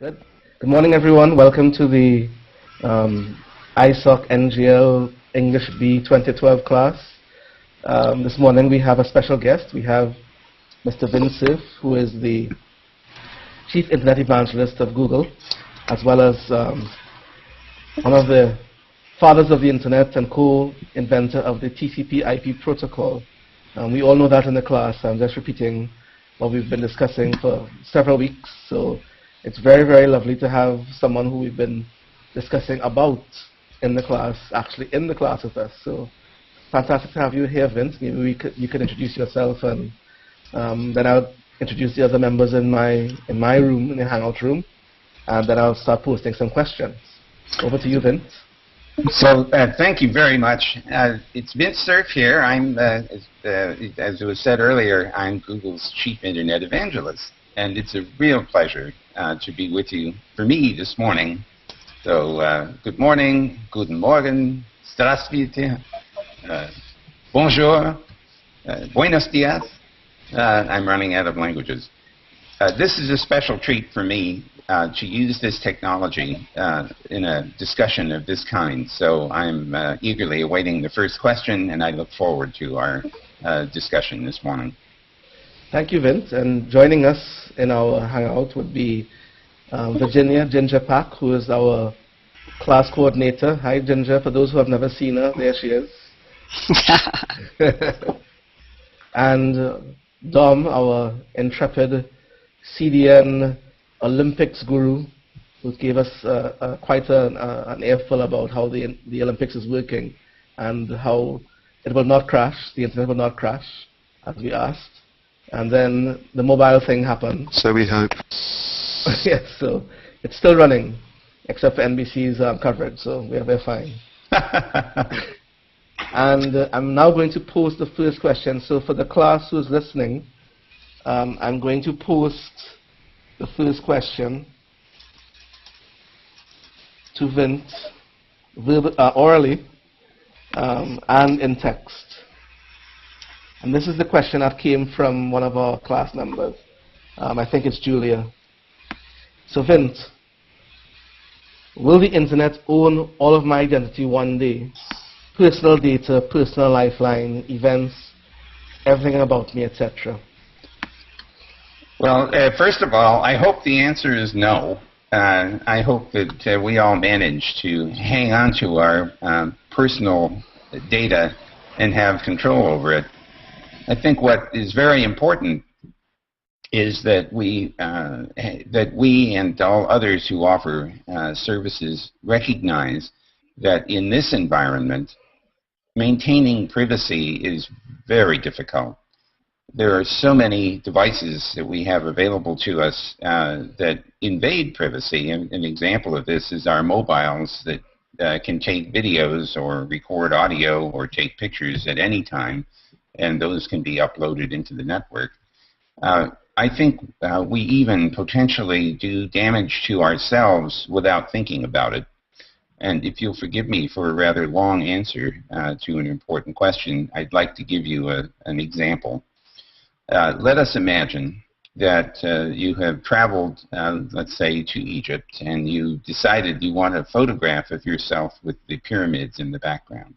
Good. Good morning, everyone. Welcome to the ISOC NGL English B 2012 class. This morning we have a special guest. We have Mr. Vint Cerf, who is the Chief Internet Evangelist of Google, as well as one of the fathers of the Internet and co-inventor of the TCP/IP protocol. We all know that in the class. I'm just repeating what we've been discussing for several weeks. So it's very, very lovely to have someone who we've been discussing about in the class, actually in the class with us. So fantastic to have you here, Vint. Maybe you could introduce yourself, and then I'll introduce the other members in my room, in the hangout room, and then I'll start posting some questions. Over to you, Vint. So thank you very much. It's Vint Cerf here. I'm, as was said earlier, I'm Google's Chief Internet Evangelist. And it's a real pleasure to be with you, for me, this morning. So, good morning, guten Morgen, здравствуйте, bonjour, buenos dias. I'm running out of languages. This is a special treat for me to use this technology in a discussion of this kind. So I'm eagerly awaiting the first question, and I look forward to our discussion this morning. Thank you, Vint. And joining us in our hangout would be Virginia Ginger Pack, who is our class coordinator. Hi, Ginger. For those who have never seen her, there she is. And Dom, our intrepid CDN Olympics guru, who gave us quite an earful about how the Olympics is working and how it will not crash, the internet will not crash, as we asked. And then the mobile thing happened. So we hope. Yes, so it's still running, except for NBC's coverage, so we're fine. And I'm now going to post the first question. So for the class who's listening, I'm going to post the first question to Vint orally and in text. And this is the question that came from one of our class members. I think it's Julia. So Vint, will the internet own all of my identity one day? Personal data, personal lifeline, events, everything about me, etc. Well, first of all, I hope the answer is no. I hope that we all manage to hang on to our personal data and have control over it. I think what is very important is that we and all others who offer services recognize that in this environment, maintaining privacy is very difficult. There are so many devices that we have available to us that invade privacy. And an example of this is our mobiles that can take videos or record audio or take pictures at any time, and those can be uploaded into the network. I think we even potentially do damage to ourselves without thinking about it. And if you'll forgive me for a rather long answer to an important question, I'd like to give you an example. Let us imagine that you have traveled, let's say, to Egypt, and you decided you want a photograph of yourself with the pyramids in the background.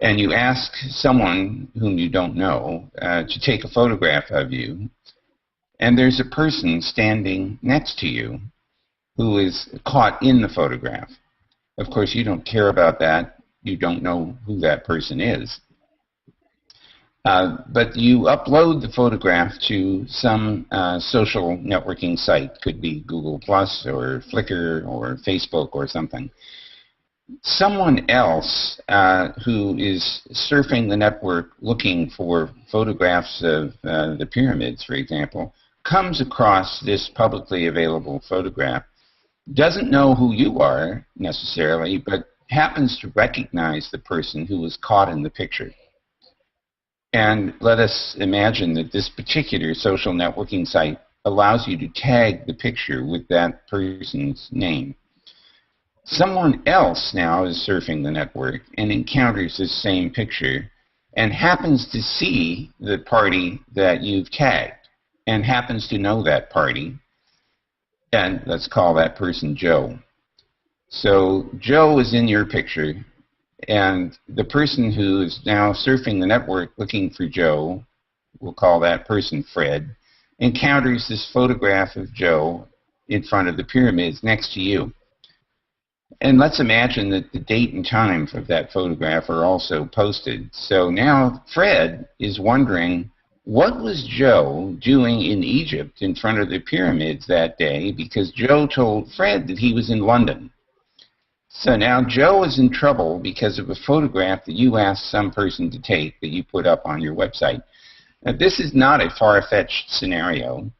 And you ask someone whom you don't know to take a photograph of you, and there's a person standing next to you who is caught in the photograph. Of course, you don't care about that. You don't know who that person is. But you upload the photograph to some social networking site. Could be Google Plus or Flickr or Facebook or something. Someone else who is surfing the network looking for photographs of the pyramids, for example, comes across this publicly available photograph, doesn't know who you are necessarily, but happens to recognize the person who was caught in the picture. And let us imagine that this particular social networking site allows you to tag the picture with that person's name. Someone else now is surfing the network and encounters this same picture and happens to see the party that you've tagged and happens to know that party And let's call that person Joe. So Joe is in your picture, and the person who is now surfing the network looking for Joe, we'll call that person Fred, encounters this photograph of Joe in front of the pyramids next to you. And let's imagine that the date and time of that photograph are also posted. So now Fred is wondering, what was Joe doing in Egypt in front of the pyramids that day? Because Joe told Fred that he was in London. So now Joe is in trouble because of a photograph that you asked some person to take that you put up on your website. Now, this is not a far-fetched scenario,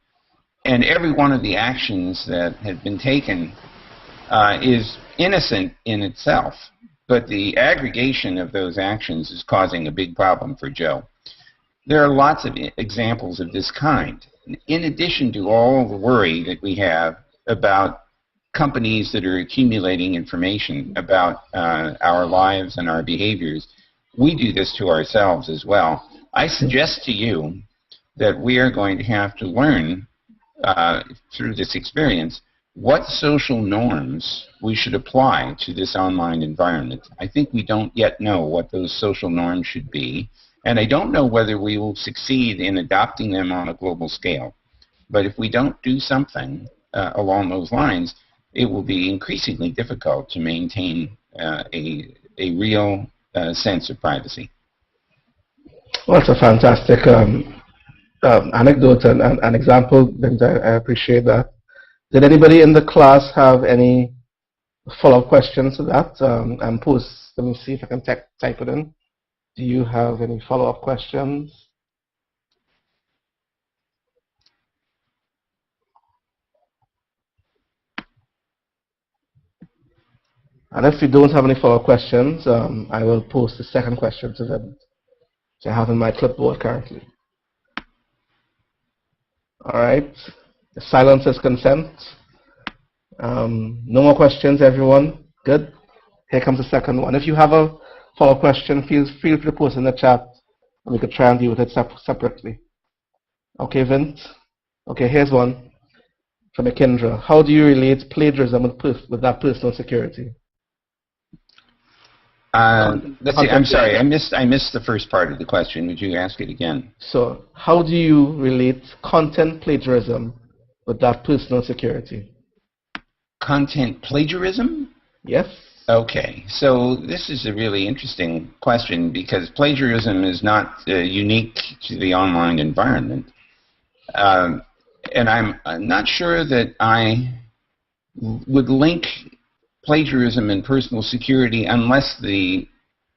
and every one of the actions that have been taken is innocent in itself, but the aggregation of those actions is causing a big problem for Joe. There are lots of examples of this kind. In addition to all the worry that we have about companies that are accumulating information about our lives and our behaviors, we do this to ourselves as well. I suggest to you that we are going to have to learn through this experience what social norms we should apply to this online environment. I think we don't yet know what those social norms should be, and I don't know whether we will succeed in adopting them on a global scale. But if we don't do something along those lines, it will be increasingly difficult to maintain a real sense of privacy. Well, that's a fantastic anecdote and an example, Vint. I appreciate that. Did anybody in the class have any follow-up questions to that? And post, let me see if I can type it in. Do you have any follow-up questions? And if you don't have any follow-up questions, I will post the second question to them, which I have in my clipboard currently. All right. The silence is consent. No more questions, everyone. Good. Here comes the second one. If you have a follow-up question, feel free to post in the chat, and we could try and deal with it separately. Okay, Vint. Okay, here's one from Akindra. How do you relate plagiarism with that personal security? Let's see. I'm sorry. I missed the first part of the question. Would you ask it again? So, how do you relate content plagiarism with that personal security? Content plagiarism? Yes. Okay. So this is a really interesting question because plagiarism is not unique to the online environment. And I'm not sure that I would link plagiarism and personal security unless the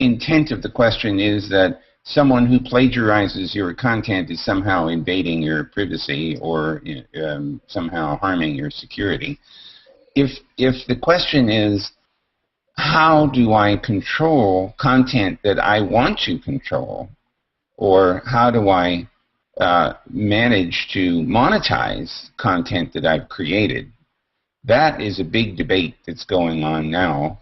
intent of the question is that someone who plagiarizes your content is somehow invading your privacy or somehow harming your security. If the question is, how do I control content that I want to control, or how do I manage to monetize content that I've created, that is a big debate that's going on now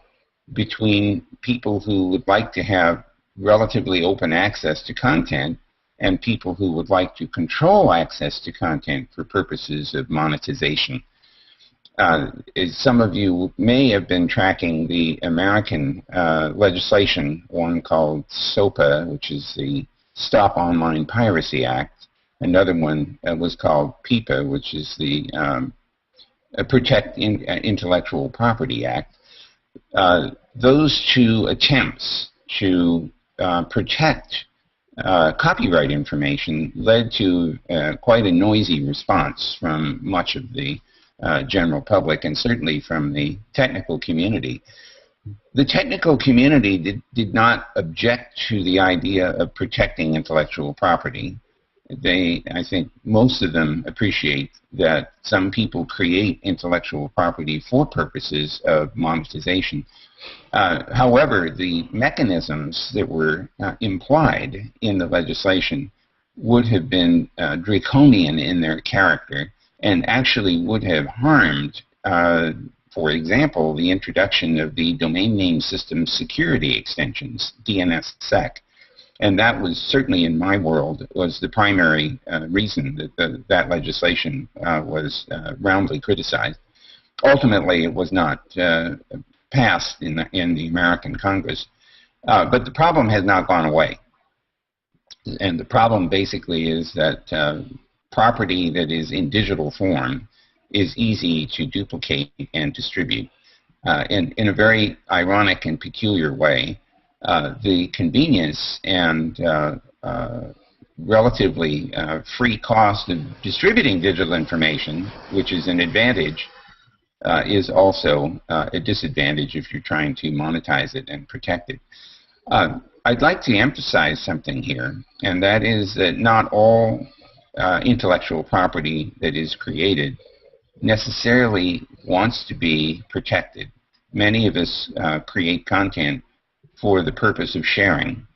between people who would like to have relatively open access to content and people who would like to control access to content for purposes of monetization. Some of you may have been tracking the American legislation, one called SOPA, which is the Stop Online Piracy Act. Another one was called PIPA, which is the Protect Intellectual Property Act. Those two attempts to protect copyright information led to quite a noisy response from much of the general public and certainly from the technical community. The technical community did not object to the idea of protecting intellectual property. I think most of them appreciate that some people create intellectual property for purposes of monetization. However, the mechanisms that were implied in the legislation would have been draconian in their character and actually would have harmed, for example, the introduction of the domain name system security extensions, DNSSEC. And that was certainly in my world was the primary reason that that legislation was roundly criticized. Ultimately, it was not passed in the American Congress, but the problem has not gone away. And the problem basically is that property that is in digital form is easy to duplicate and distribute. In a very ironic and peculiar way, the convenience and relatively free cost of distributing digital information, which is an advantage, is also a disadvantage if you're trying to monetize it and protect it. I'd like to emphasize something here, and that is that not all intellectual property that is created necessarily wants to be protected. Many of us create content for the purpose of sharing,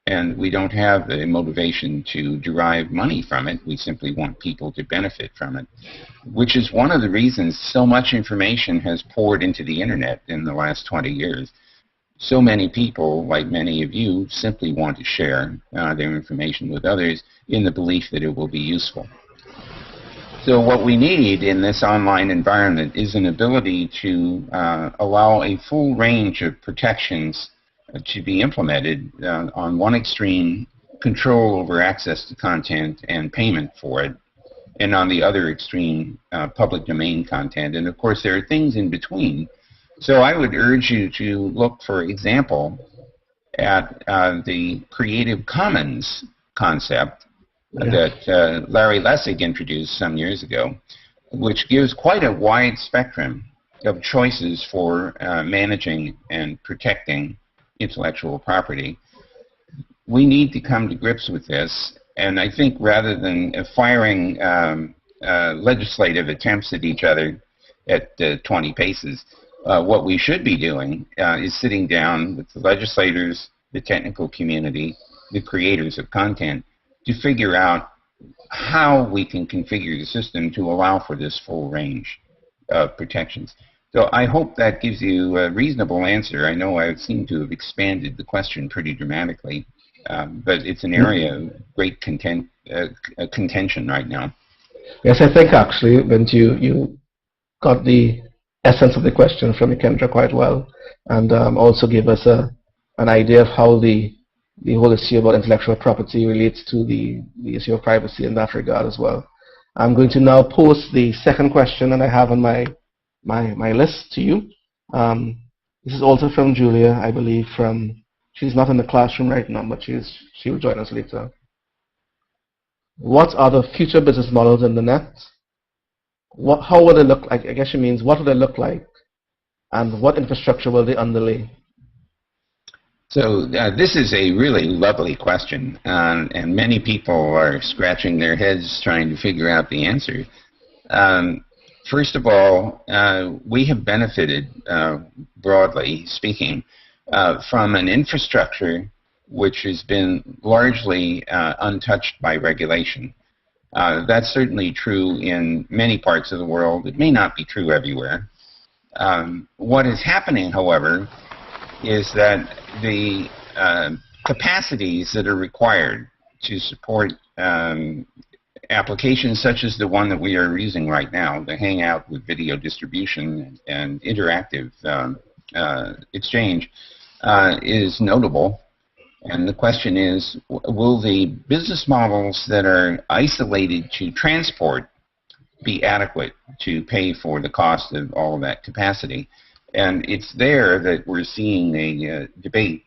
and we don't have the motivation to derive money from it. We simply want people to benefit from it, which is one of the reasons so much information has poured into the internet in the last 20 years. So many people, like many of you, simply want to share their information with others in the belief that it will be useful. So what we need in this online environment is an ability to allow a full range of protections to be implemented. On one extreme, control over access to content and payment for it, and on the other extreme, public domain content. And of course, there are things in between. So I would urge you to look, for example, at the Creative Commons concept that Larry Lessig introduced some years ago, which gives quite a wide spectrum of choices for managing and protecting intellectual property. We need to come to grips with this, and I think rather than firing legislative attempts at each other at 20 paces, what we should be doing is sitting down with the legislators, the technical community, the creators of content, to figure out how we can configure the system to allow for this full range of protections. So I hope that gives you a reasonable answer. I know I seem to have expanded the question pretty dramatically, but it's an area of great contention right now. Yes, I think actually, Vint, you got the essence of the question from Kendra quite well, and also gave us an idea of how the whole issue about intellectual property relates to the issue of privacy in that regard as well. I'm going to now post the second question that I have on my list to you. This is also from Julia, I believe. She's not in the classroom right now, but she will join us later. What are the future business models in the net? How would they look like? I guess she means what would they look like, and what infrastructure will they underlay? So this is a really lovely question, and many people are scratching their heads trying to figure out the answer. First of all, we have benefited, broadly speaking, from an infrastructure which has been largely untouched by regulation. That's certainly true in many parts of the world. It may not be true everywhere. What is happening, however, is that the capacities that are required to support applications such as the one that we are using right now, the Hangout with video distribution and interactive exchange, is notable. And the question is, will the business models that are isolated to transport be adequate to pay for the cost of all of that capacity? And it's there that we're seeing a debate.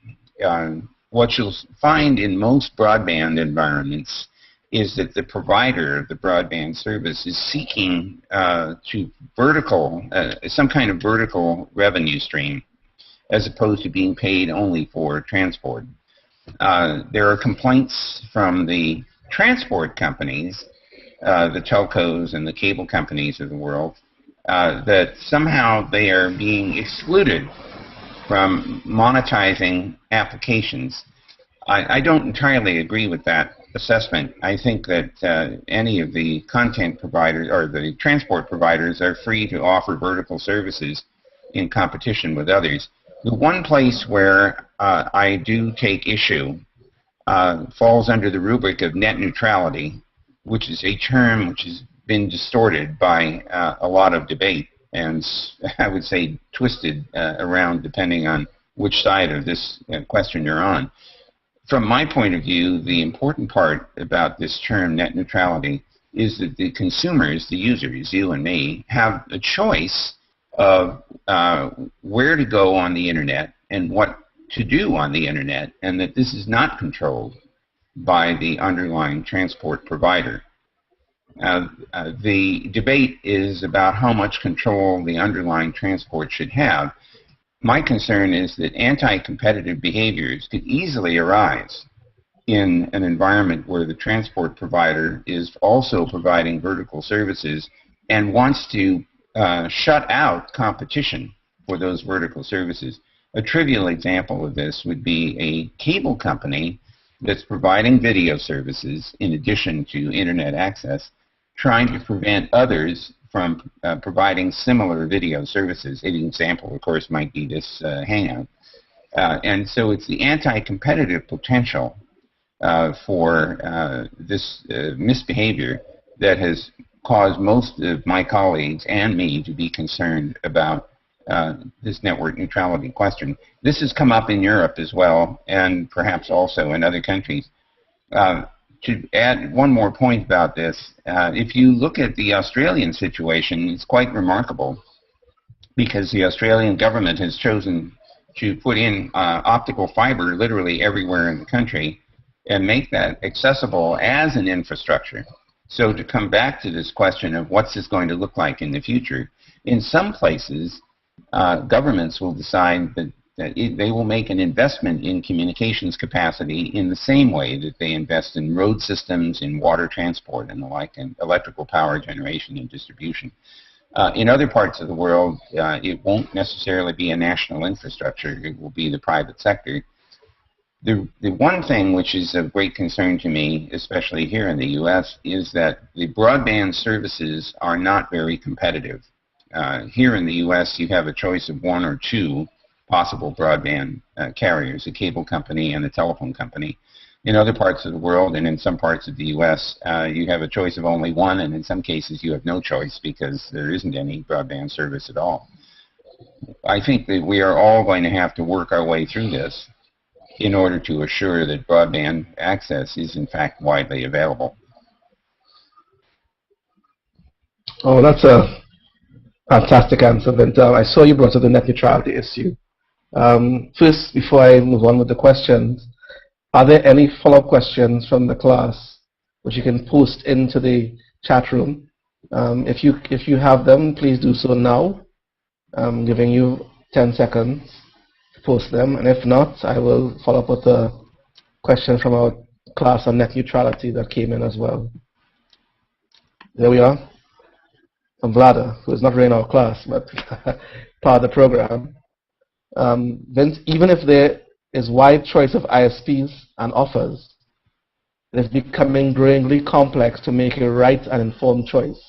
What you'll find in most broadband environments is that the provider of the broadband service is seeking to some kind of vertical revenue stream, as opposed to being paid only for transport. There are complaints from the transport companies, the telcos and the cable companies of the world, that somehow they are being excluded from monetizing applications. I don't entirely agree with that assessment. I think that any of the content providers or the transport providers are free to offer vertical services in competition with others. The one place where I do take issue falls under the rubric of net neutrality, which is a term which has been distorted by a lot of debate and, I would say, twisted around depending on which side of this question you're on. From my point of view, the important part about this term net neutrality is that the consumers, the users, you and me, have a choice of where to go on the internet and what to do on the internet, and that this is not controlled by the underlying transport provider. The debate is about how much control the underlying transport should have. My concern is that anti-competitive behaviors could easily arise in an environment where the transport provider is also providing vertical services and wants to shut out competition for those vertical services. A trivial example of this would be a cable company that's providing video services in addition to internet access, trying to prevent others from providing similar video services. An example, of course, might be this Hangout. And so it's the anti-competitive potential for this misbehavior that has caused most of my colleagues and me to be concerned about this network neutrality question. This has come up in Europe as well, and perhaps also in other countries. To add one more point about this, if you look at the Australian situation, it's quite remarkable because the Australian government has chosen to put in optical fiber literally everywhere in the country and make that accessible as an infrastructure. So to come back to this question of what's this going to look like in the future, in some places, governments will decide that they will make an investment in communications capacity in the same way that they invest in road systems, in water transport and the like, and electrical power generation and distribution. In other parts of the world, it won't necessarily be a national infrastructure. It will be the private sector. The one thing which is of great concern to me, especially here in the U.S., is that the broadband services are not very competitive. Here in the U.S., you have a choice of one or two possible broadband carriers, a cable company and a telephone company. In other parts of the world and in some parts of the U.S., you have a choice of only one, and in some cases you have no choice because there isn't any broadband service at all. I think that we are all going to have to work our way through this in order to assure that broadband access is in fact widely available. Oh, that's a fantastic answer, Vint. I saw you brought up the net neutrality issue. First, before I move on with the questions, are there any follow-up questions from the class which you can post into the chat room? If you have them, please do so now. I'm giving you 10 seconds to post them, and if not, I will follow up with a question from our class on net neutrality that came in as well. There we are. From Vlada, who is not really in our class, but part of the program. Vince, even if there is wide choice of ISPs and offers, it is becoming growingly complex to make a right and informed choice,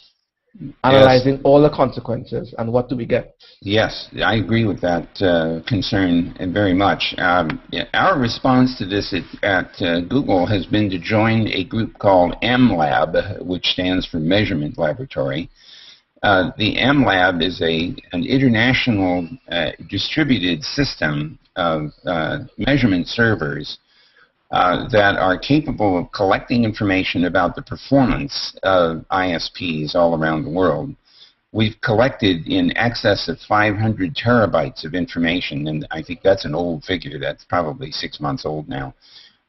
analyzing all the consequences, and what do we get? Yes, I agree with that concern very much. Our response to this at Google has been to join a group called MLab, which stands for Measurement Laboratory. The MLab is an international distributed system of measurement servers that are capable of collecting information about the performance of ISPs all around the world. We've collected in excess of 500 terabytes of information, and I think that's an old figure. That's probably 6 months old now.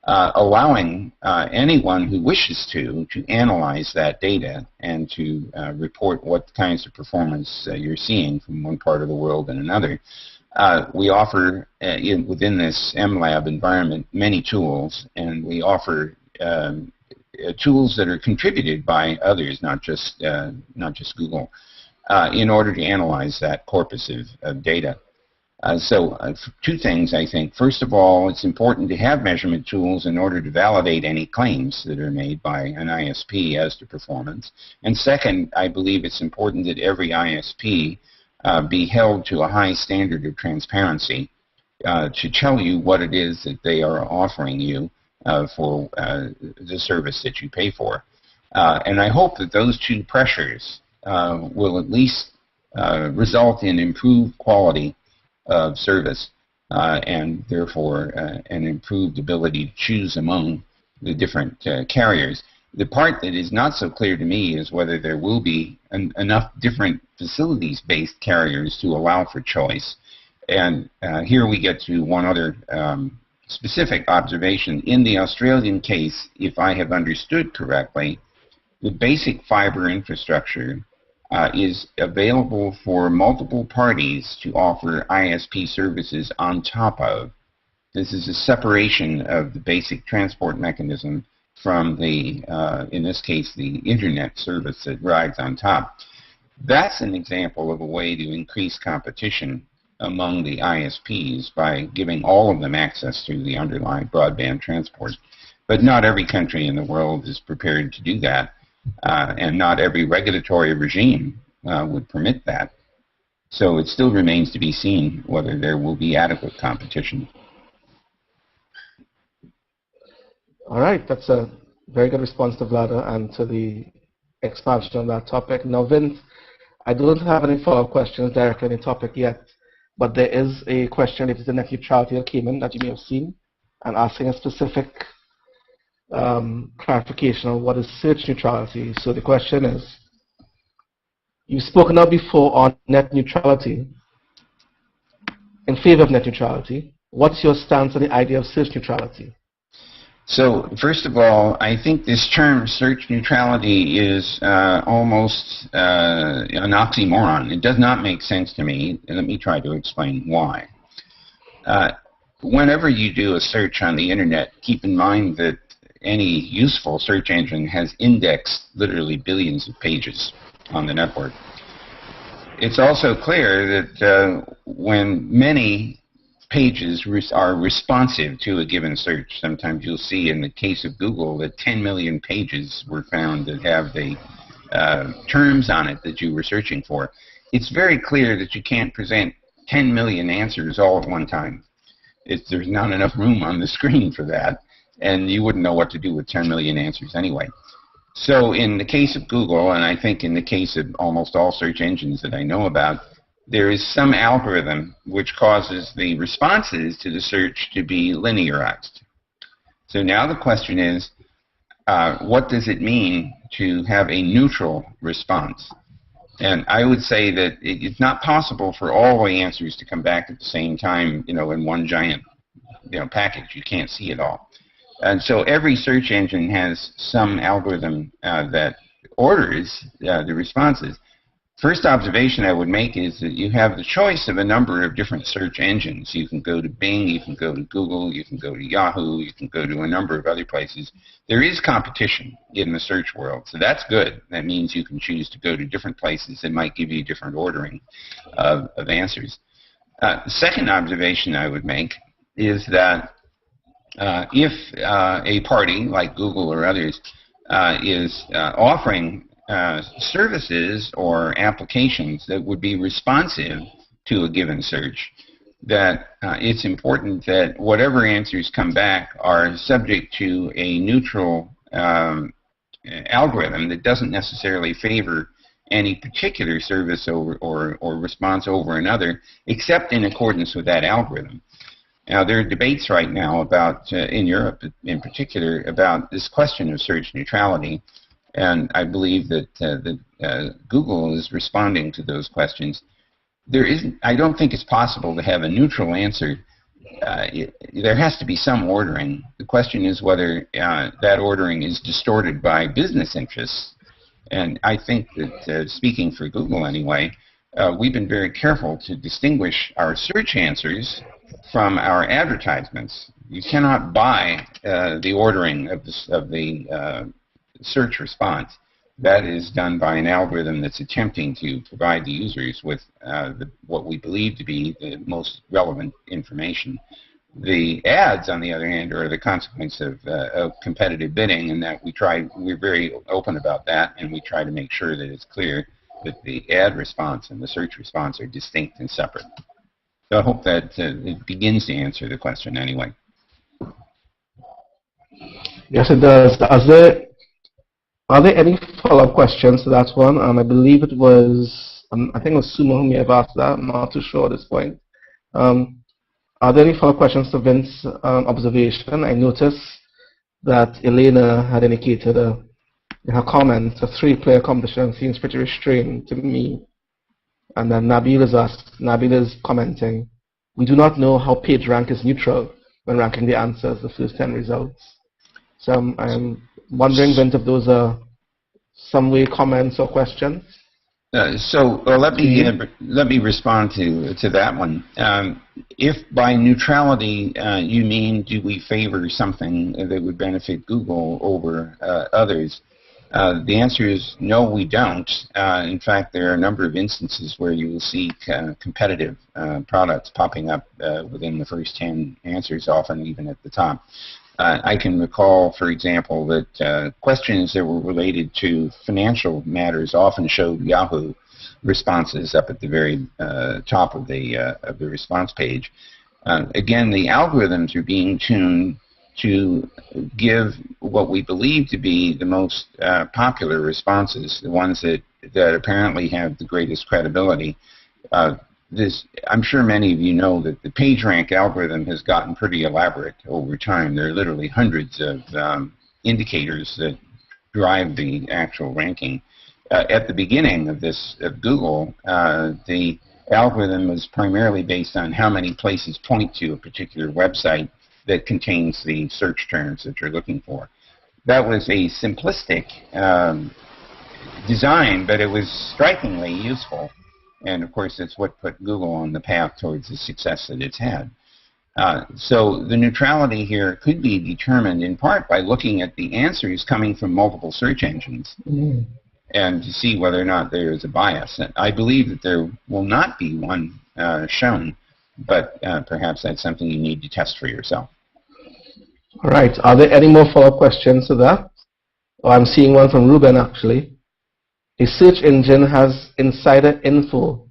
Allowing anyone who wishes to analyze that data and to report what kinds of performance you're seeing from one part of the world and another. We offer, within this MLab environment, many tools, and we offer tools that are contributed by others, not just Google, in order to analyze that corpus of data. So two things, I think. First of all, it's important to have measurement tools in order to validate any claims that are made by an ISP as to performance. And second, I believe it's important that every ISP be held to a high standard of transparency to tell you what it is that they are offering you for the service that you pay for. And I hope that those two pressures will at least result in improved quality of service and therefore an improved ability to choose among the different carriers. The part that is not so clear to me is whether there will be enough different facilities-based carriers to allow for choice. And here we get to one other specific observation. In the Australian case, if I have understood correctly, the basic fiber infrastructure is available for multiple parties to offer ISP services on top of. This is a separation of the basic transport mechanism from the, in this case, the internet service that rides on top. That's an example of a way to increase competition among the ISPs by giving all of them access to the underlying broadband transport. But not every country in the world is prepared to do that, and not every regulatory regime would permit that. So it still remains to be seen whether there will be adequate competition. All right, that's a very good response to Vlada and to the expansion on that topic. Now, Vint, I don't have any follow-up questions directly on the topic yet, but there is a question related to net neutrality that came in that you may have seen, and asking a specific clarification on what is search neutrality. So the question is, you've spoken up before on net neutrality, in favor of net neutrality. What's your stance on the idea of search neutrality? So, first of all, I think this term search neutrality is almost an oxymoron. It does not make sense to me, and let me try to explain why. Whenever you do a search on the internet, keep in mind that any useful search engine has indexed literally billions of pages on the network. It's also clear that when many pages are responsive to a given search, sometimes you'll see in the case of Google that 10 million pages were found that have the terms on it that you were searching for. It's very clear that you can't present 10 million answers all at one time. There's not enough room on the screen for that, and you wouldn't know what to do with 10 million answers anyway. So in the case of Google, and I think in the case of almost all search engines that I know about, there is some algorithm which causes the responses to the search to be linearized. So now the question is, what does it mean to have a neutral response? And I would say that it's not possible for all the answers to come back at the same time, in one giant, package. You can't see it all. And so every search engine has some algorithm that orders the responses. First observation I would make is that you have the choice of a number of different search engines. You can go to Bing, you can go to Google, you can go to Yahoo, you can go to a number of other places. There is competition in the search world, so that's good. That means you can choose to go to different places that might give you different ordering of answers. The second observation I would make is that if a party like Google or others is offering services or applications that would be responsive to a given search, that it's important that whatever answers come back are subject to a neutral algorithm that doesn't necessarily favor any particular service or response over another, except in accordance with that algorithm. Now, there are debates right now about, in Europe in particular, about this question of search neutrality. And I believe that Google is responding to those questions. I don't think it's possible to have a neutral answer. There has to be some ordering. The question is whether that ordering is distorted by business interests. And I think that, speaking for Google anyway, we've been very careful to distinguish our search answers from our advertisements. You cannot buy the ordering of the search response. That is done by an algorithm that's attempting to provide the users with what we believe to be the most relevant information. The ads, on the other hand, are the consequence of competitive bidding, and that we're very open about that, and we try to make sure that it's clear that the ad response and the search response are distinct and separate. So I hope that it begins to answer the question anyway. Yes, it does. Are there any follow-up questions to that one? I believe it was, I think it was Sumo who may have asked that. I'm not too sure at this point. Are there any follow-up questions to Vince's observation? I noticed that Elena had indicated in her comments a 3-player competition seems pretty restrained to me. And then Nabil is commenting, we do not know how PageRank is neutral when ranking the answers, the first 10 results. So I'm wondering, Vint, if those are some way comments or questions. Let me respond to that one. If by neutrality you mean do we favor something that would benefit Google over others, the answer is no, we don't. In fact, there are a number of instances where you will see competitive products popping up within the first 10 answers, often even at the top. I can recall, for example, that questions that were related to financial matters often showed Yahoo responses up at the very top of the response page. Again, the algorithms are being tuned to give what we believe to be the most popular responses, the ones that apparently have the greatest credibility. I'm sure many of you know that the PageRank algorithm has gotten pretty elaborate over time. There are literally hundreds of indicators that drive the actual ranking. At the beginning of Google, the algorithm was primarily based on how many places point to a particular website that contains the search terms that you're looking for. That was a simplistic design, but it was strikingly useful. And of course, it's what put Google on the path towards the success that it's had. So the neutrality here could be determined in part by looking at the answers coming from multiple search engines and to see whether or not there is a bias. And I believe that there will not be one shown, but perhaps that's something you need to test for yourself. All right. Are there any more follow-up questions to that? Oh, I'm seeing one from Ruben, actually. A search engine has insider info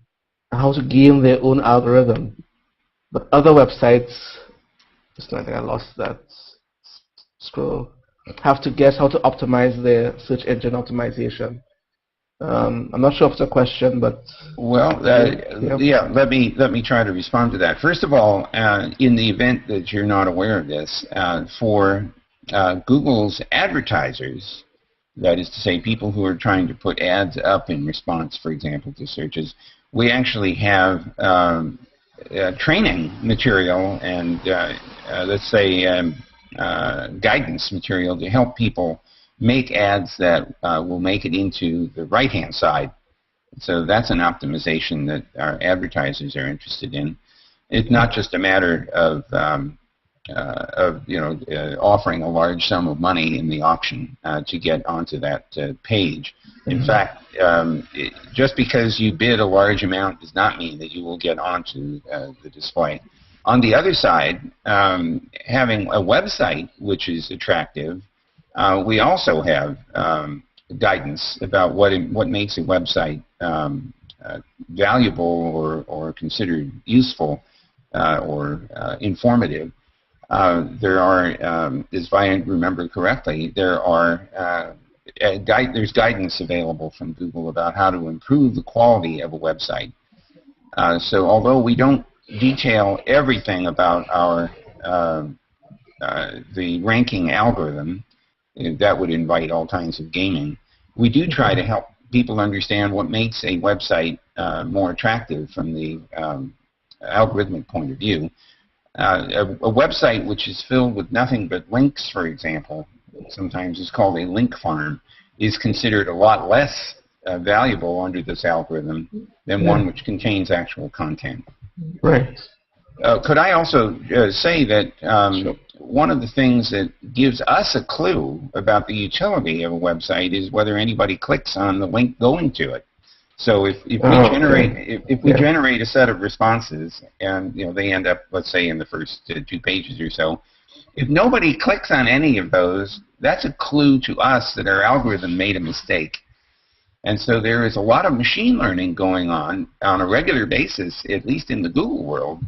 on how to game their own algorithm, but other websites, I think I lost that scroll, have to guess how to optimize their search engine optimization. I'm not sure if it's a question, but well, yeah. Let me try to respond to that. First of all, in the event that you're not aware of this, for Google's advertisers, that is to say, people who are trying to put ads up in response, for example, to searches, we actually have training material and, let's say, guidance material to help people make ads that will make it into the right-hand side. So that's an optimization that our advertisers are interested in. It's not just a matter of offering a large sum of money in the auction to get onto that page. In fact, just because you bid a large amount does not mean that you will get onto the display. On the other side, having a website which is attractive, we also have guidance about what makes a website valuable or considered useful or informative. There are, if I remember correctly, there's guidance available from Google about how to improve the quality of a website. So although we don't detail everything about our the ranking algorithm, that would invite all kinds of gaming, we do try to help people understand what makes a website more attractive from the algorithmic point of view. A website which is filled with nothing but links, for example, sometimes is called a link farm, is considered a lot less valuable under this algorithm than one which contains actual content. Right. Could I also say that one of the things that gives us a clue about the utility of a website is whether anybody clicks on the link going to it. So if we generate a set of responses and they end up, let's say, in the first 2 pages or so, if nobody clicks on any of those, that's a clue to us that our algorithm made a mistake. And so there is a lot of machine learning going on a regular basis, at least in the Google world,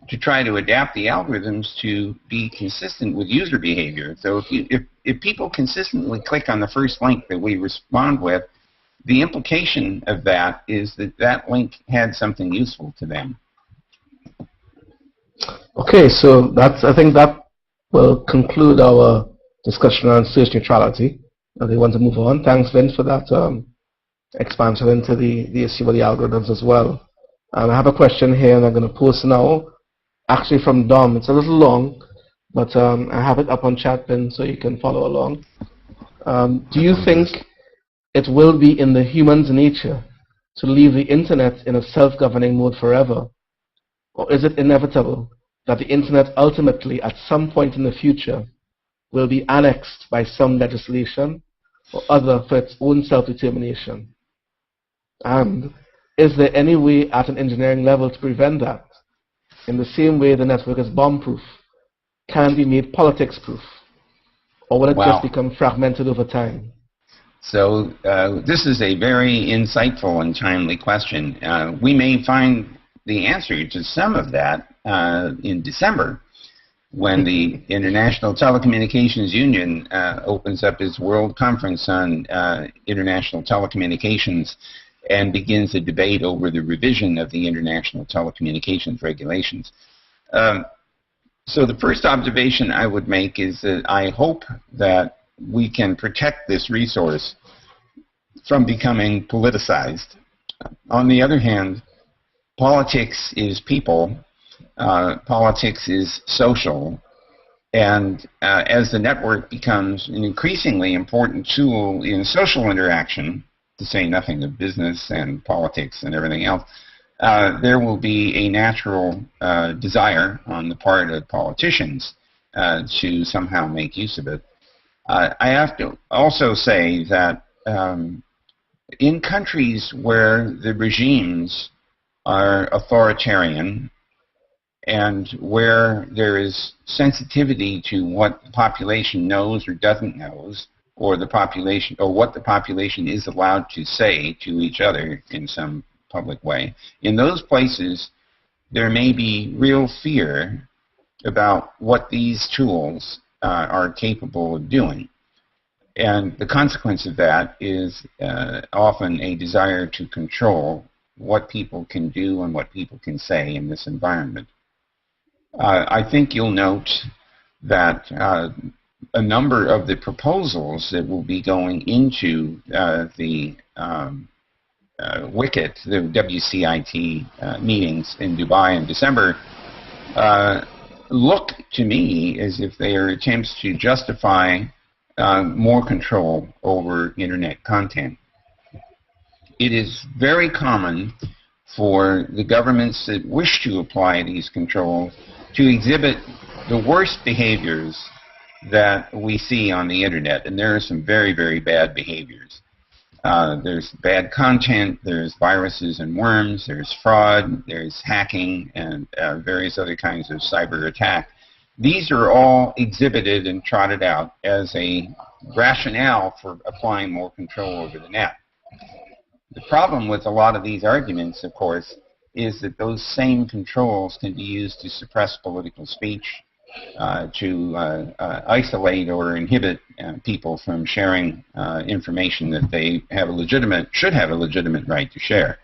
to try to adapt the algorithms to be consistent with user behavior. So if if people consistently click on the first link that we respond with, the implication of that is that that link had something useful to them. Okay, so I think that will conclude our discussion on search neutrality. They want to move on. Thanks, Vint, for that expansion into the issue of the algorithms as well. I have a question here, and I'm going to post now, actually from Dom. It's a little long, but I have it up on chat bin so you can follow along. Do you think it will be in the human's nature to leave the internet in a self-governing mode forever? Or is it inevitable that the internet ultimately, at some point in the future, will be annexed by some legislation or other for its own self-determination? And is there any way at an engineering level to prevent that? In the same way the network is bomb-proof, can be made politics-proof? Or will it just become fragmented over time? So this is a very insightful and timely question. We may find the answer to some of that in December, when the International Telecommunications Union opens up its World Conference on International Telecommunications and begins a debate over the revision of the International Telecommunications Regulations. So the first observation I would make is that I hope that we can protect this resource from becoming politicized. On the other hand, politics is people, politics is social, and as the network becomes an increasingly important tool in social interaction, to say nothing of business and politics and everything else, there will be a natural desire on the part of politicians to somehow make use of it. I have to also say that in countries where the regimes are authoritarian and where there is sensitivity to what the population knows or doesn't know, or the population, or what the population is allowed to say to each other in some public way, in those places there may be real fear about what these tools are capable of doing. And the consequence of that is often a desire to control what people can do and what people can say in this environment. I think you'll note that a number of the proposals that will be going into the WCIT, the WCIT meetings in Dubai in December, look to me as if they are attempts to justify more control over internet content. It is very common for the governments that wish to apply these controls to exhibit the worst behaviors that we see on the internet, and there are some very, very bad behaviors. There's bad content, there's viruses and worms, there's fraud, there's hacking, and various other kinds of cyber attack. These are all exhibited and trotted out as a rationale for applying more control over the net. The problem with a lot of these arguments, of course, is that those same controls can be used to suppress political speech, to isolate or inhibit people from sharing information that they have should have a legitimate right to share.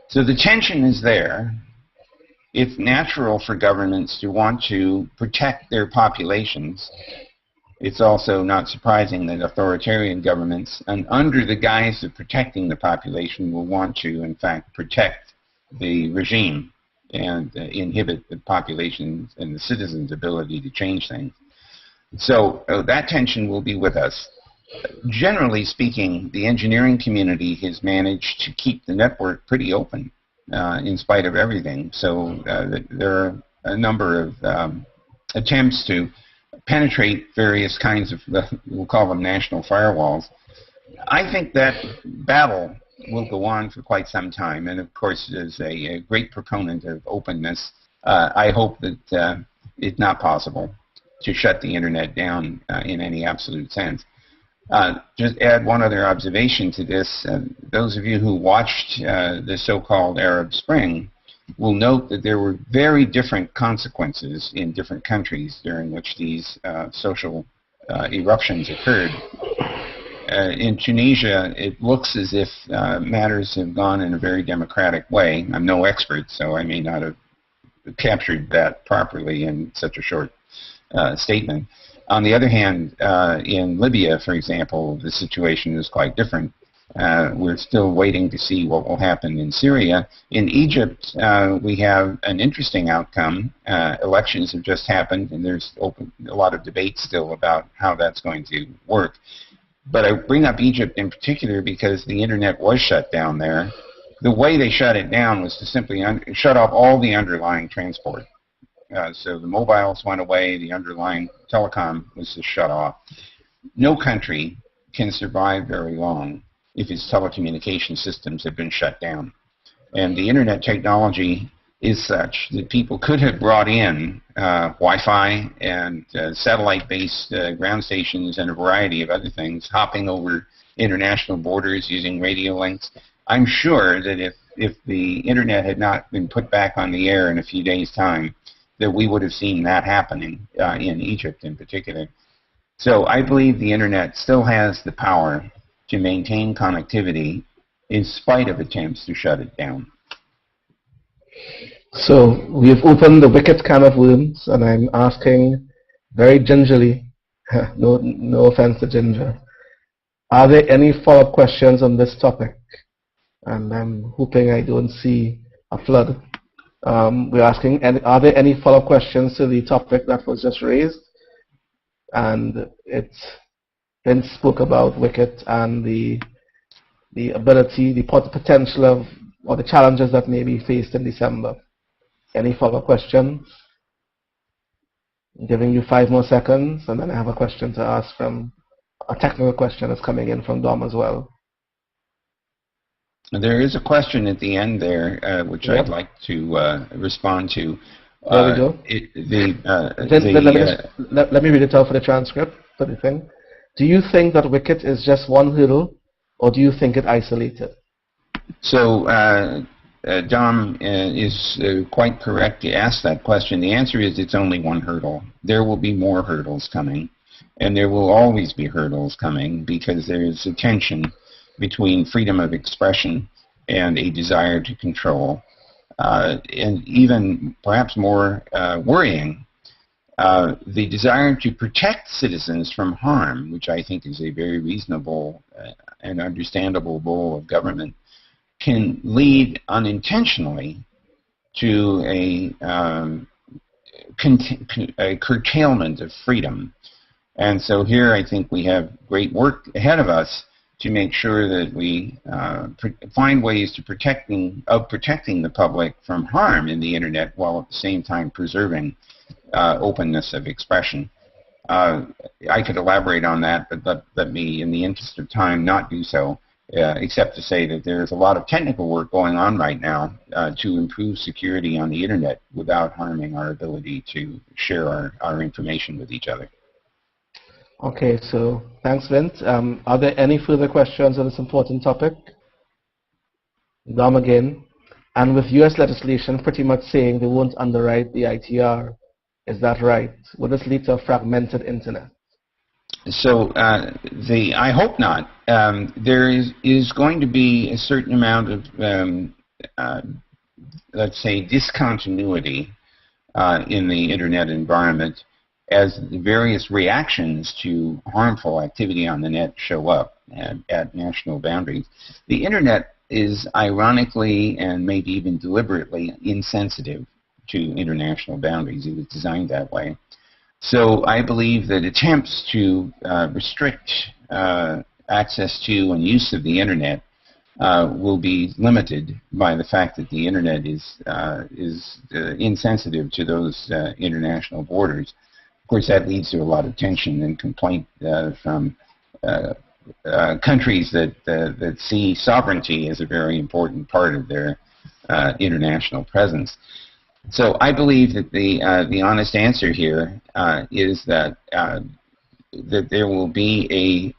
So the tension is there. It's natural for governments to want to protect their populations. It's also not surprising that authoritarian governments, and under the guise of protecting the population, will want to, in fact, protect the regime and inhibit the population and the citizens' ability to change things. So that tension will be with us. Generally speaking, the engineering community has managed to keep the network pretty open in spite of everything. So there are a number of attempts to penetrate various kinds of, we'll call them national firewalls. I think that battle will go on for quite some time, and of course, as a great proponent of openness, I hope that it's not possible to shut the internet down in any absolute sense. Just add one other observation to this. Those of you who watched the so-called Arab Spring will note that there were very different consequences in different countries during which these social eruptions occurred. In Tunisia, it looks as if matters have gone in a very democratic way. I'm no expert, so I may not have captured that properly in such a short statement. On the other hand, in Libya, for example, the situation is quite different. We're still waiting to see what will happen in Syria. In Egypt, we have an interesting outcome. Elections have just happened, and there's a lot of debate still about how that's going to work. But I bring up Egypt in particular because the internet was shut down there. The way they shut it down was to simply shut off all the underlying transport. So the mobiles went away, the underlying telecom was just shut off. No country can survive very long if its telecommunication systems have been shut down. And the internet technology is such that people could have brought in Wi-Fi and satellite-based ground stations and a variety of other things, hopping over international borders using radio links. I'm sure that if the internet had not been put back on the air in a few days' time, that we would have seen that happening in Egypt in particular. So I believe the internet still has the power to maintain connectivity in spite of attempts to shut it down. So we have opened the wicked can of worms, and I'm asking very gingerly, no offense to Ginger, are there any follow-up questions on this topic? And I'm hoping I don't see a flood. We're asking, are there any follow-up questions to the topic that was just raised? And it then spoke about Wicket and the ability, the potential of, or the challenges that may be faced in December. Any follow-up questions? I'm giving you 5 more seconds, and then I have a question to ask from, a technical question that's coming in from Dom as well. There is a question at the end there, which I'd like to respond to. There we go. Let me read it out for the transcript, for the thing. Do you think that Wicket is just one hurdle, or do you think it isolated? So Dom is quite correct to ask that question. The answer is it's only one hurdle. There will be more hurdles coming, and there will always be hurdles coming because there is a tension between freedom of expression and a desire to control. And even perhaps more worrying, the desire to protect citizens from harm, which I think is a very reasonable and understandable goal of government, can lead unintentionally to a curtailment of freedom. And so here I think we have great work ahead of us to make sure that we find ways to protecting the public from harm in the internet while at the same time preserving openness of expression. I could elaborate on that, but let me, in the interest of time, not do so, except to say that there's a lot of technical work going on right now to improve security on the internet without harming our ability to share our information with each other. Okay, so thanks, Vint. Are there any further questions on this important topic? Dom again. And with US legislation pretty much saying they won't underwrite the ITR, is that right? Will this lead to a fragmented internet? So I hope not. There is going to be a certain amount of, let's say, discontinuity in the internet environment as the various reactions to harmful activity on the net show up at national boundaries. The internet is ironically and maybe even deliberately insensitive to international boundaries. It was designed that way. So I believe that attempts to restrict access to and use of the internet will be limited by the fact that the internet is insensitive to those international borders. Of course, that leads to a lot of tension and complaint from countries that see sovereignty as a very important part of their international presence. So I believe that the honest answer here is that that there will be a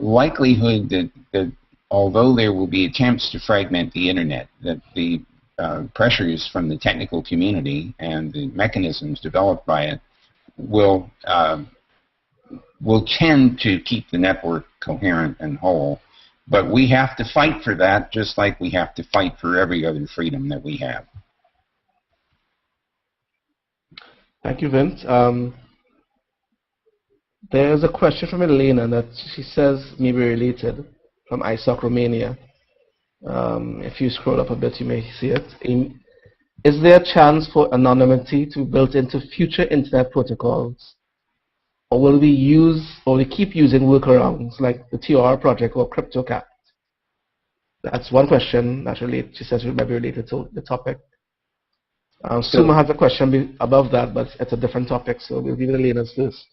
likelihood that although there will be attempts to fragment the internet, that the pressures from the technical community and the mechanisms developed by it will will tend to keep the network coherent and whole. But we have to fight for that, just like we have to fight for every other freedom that we have. Thank you, Vint. There's a question from Elena that she says may be related, from ISOC Romania. If you scroll up a bit, you may see it. Is there a chance for anonymity to be built into future internet protocols? Or will we keep using workarounds like the TR project or CryptoCat? That's one question that she says might be related to the topic. Suma has a question above that, but it's a different topic, so we'll give it Elena's first.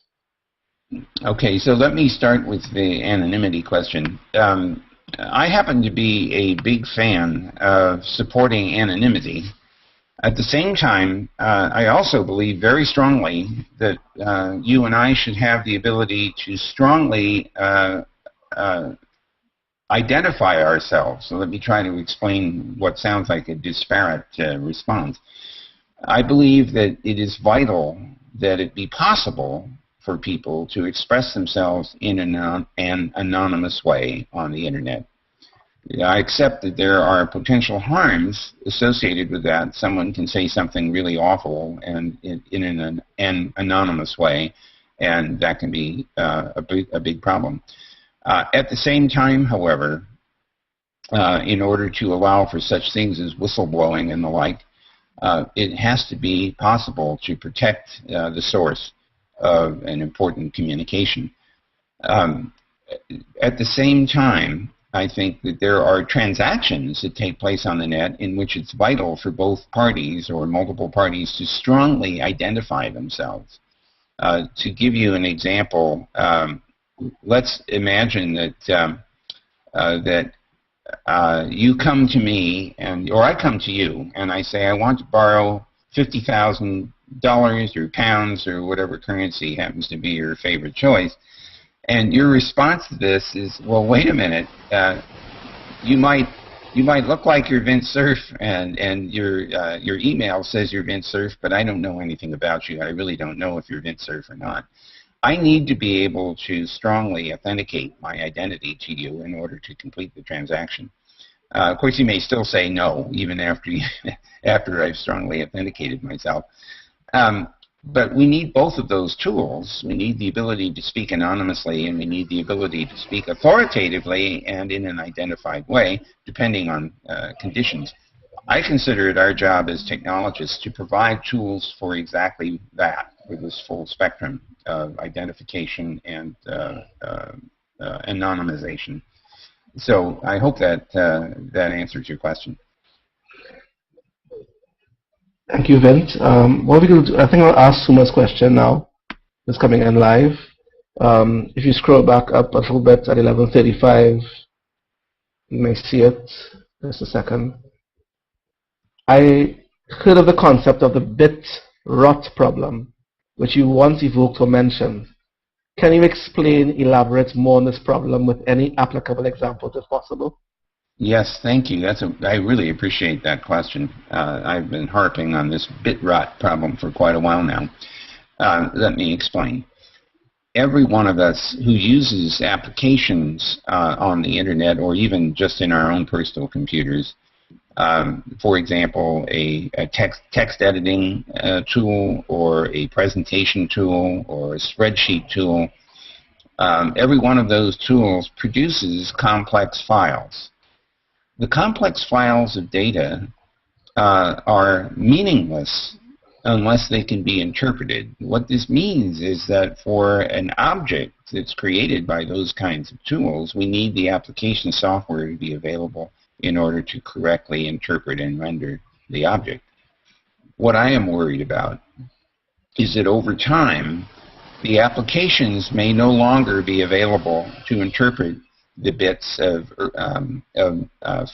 Okay, so let me start with the anonymity question. I happen to be a big fan of supporting anonymity. At the same time, I also believe very strongly that you and I should have the ability to strongly identify ourselves. So let me try to explain what sounds like a disparate response. I believe that it is vital that it be possible for people to express themselves in an anonymous way on the internet. I accept that there are potential harms associated with that. Someone can say something really awful and in an anonymous way, and that can be a big problem. At the same time, however, in order to allow for such things as whistleblowing and the like, it has to be possible to protect the source of an important communication. At the same time, I think that there are transactions that take place on the net in which it's vital for both parties or multiple parties to strongly identify themselves. To give you an example, let's imagine that you come to me, or I come to you, and I say I want to borrow $50,000 or pounds or whatever currency happens to be your favorite choice. And your response to this is, well, wait a minute. You might look like you're Vint Cerf, and your email says you're Vint Cerf, but I don't know anything about you. I really don't know if you're Vint Cerf or not. I need to be able to strongly authenticate my identity to you in order to complete the transaction. Of course, you may still say no, even after I've strongly authenticated myself. But we need both of those tools. We need the ability to speak anonymously, and we need the ability to speak authoritatively and in an identified way, depending on conditions. I consider it our job as technologists to provide tools for exactly that, for this full spectrum of identification and anonymization. So I hope that that answers your question. Thank you, Vint. What are we going to do? I think I'll ask Suma's question now. It's coming in live. If you scroll back up a little bit at 11:35, you may see it. Just a second. I heard of the concept of the bit rot problem, which you once evoked or mentioned. Can you elaborate more on this problem with any applicable examples, if possible? Yes, thank you. I really appreciate that question. I've been harping on this bit rot problem for quite a while now. Let me explain. Every one of us who uses applications on the internet, or even just in our own personal computers, for example, a text editing tool, or a presentation tool, or a spreadsheet tool, every one of those tools produces complex files. The complex files of data are meaningless unless they can be interpreted. What this means is that for an object that's created by those kinds of tools, we need the application software to be available in order to correctly interpret and render the object. What I am worried about is that over time, the applications may no longer be available to interpret the bits of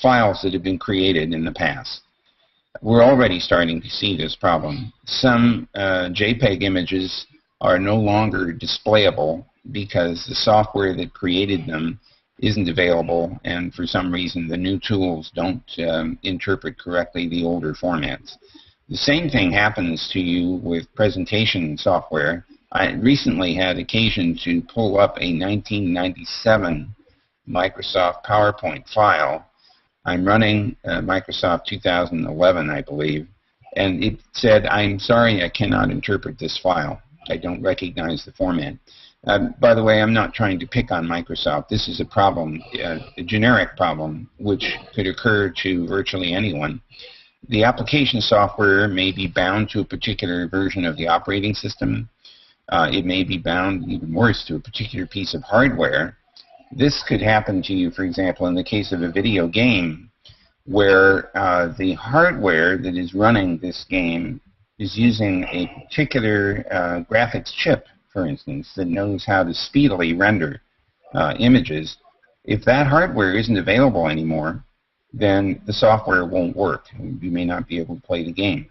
files that have been created in the past. We're already starting to see this problem. Some JPEG images are no longer displayable because the software that created them isn't available, and for some reason the new tools don't interpret correctly the older formats. The same thing happens to you with presentation software. I recently had occasion to pull up a 1997 Microsoft PowerPoint file. I'm running Microsoft 2011, I believe, and it said, "I'm sorry, I cannot interpret this file. I don't recognize the format." By the way, I'm not trying to pick on Microsoft. This is a problem, a generic problem, which could occur to virtually anyone. The application software may be bound to a particular version of the operating system. It may be bound, even worse, to a particular piece of hardware. This could happen to you, for example, in the case of a video game, where the hardware that is running this game is using a particular graphics chip, for instance, that knows how to speedily render images. If that hardware isn't available anymore, then the software won't work. You may not be able to play the game.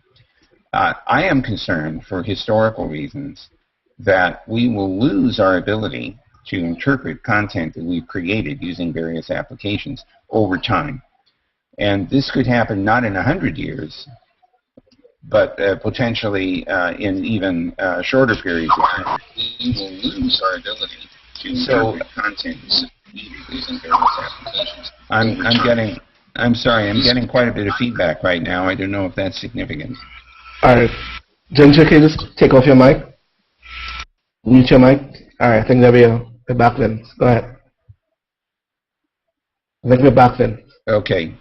I am concerned, for historical reasons, that we will lose our ability to interpret content that we've created using various applications over time. And this could happen not in 100 years, but potentially in even shorter periods of time. We will lose our ability to interpret content using various applications. I'm sorry, I'm getting quite a bit of feedback right now. I don't know if that's significant. All right. Ginger, can you just take off your mic? Mute your mic. All right, I think that we're back then. Go ahead. I think we're back then. Okay.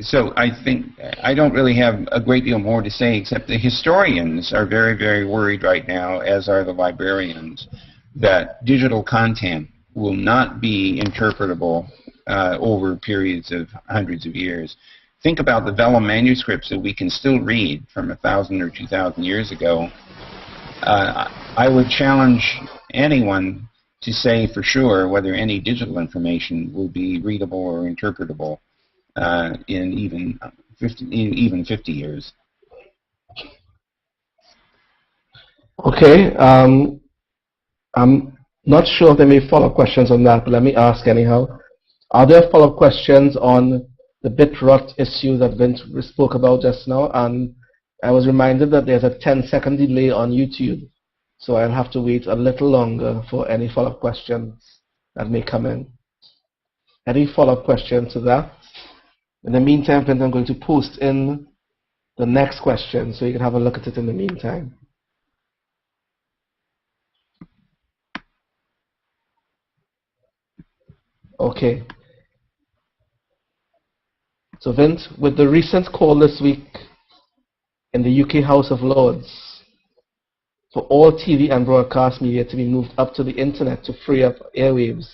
So I think I don't really have a great deal more to say, except the historians are very, very worried right now, as are the librarians, that digital content will not be interpretable over periods of hundreds of years. Think about the vellum manuscripts that we can still read from 1,000 or 2,000 years ago. I would challenge anyone to say for sure whether any digital information will be readable or interpretable in even 50 years. Okay. I'm not sure if there may be follow-up questions on that, but let me ask anyhow. Are there follow-up questions on the bit rot issue that Vint spoke about just now? And I was reminded that there's a 10-second delay on YouTube, so I'll have to wait a little longer for any follow-up questions that may come in. Any follow-up questions to that? In the meantime, Vint, I'm going to post in the next question so you can have a look at it in the meantime. Okay. So Vint, with the recent call this week in the UK House of Lords for all TV and broadcast media to be moved up to the internet to free up airwaves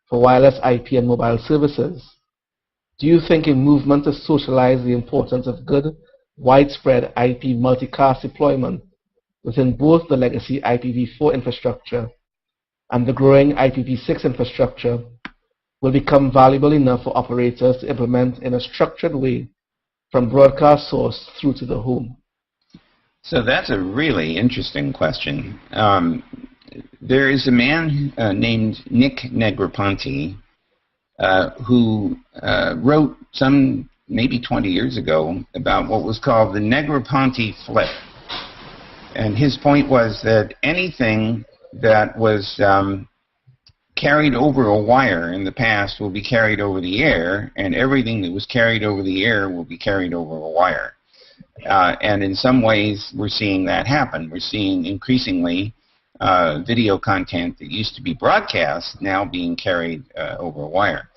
for wireless IP and mobile services, do you think a movement to socialize the importance of good, widespread IP multicast deployment within both the legacy IPv4 infrastructure and the growing IPv6 infrastructure will become valuable enough for operators to implement in a structured way from broadcast source through to the home? So that's a really interesting question. There is a man named Nick Negroponte who wrote some maybe 20 years ago about what was called the Negroponte flip. And his point was that anything that was carried over a wire in the past will be carried over the air, and everything that was carried over the air will be carried over a wire. And in some ways, we're seeing that happen. We're seeing increasingly video content that used to be broadcast now being carried over a wire.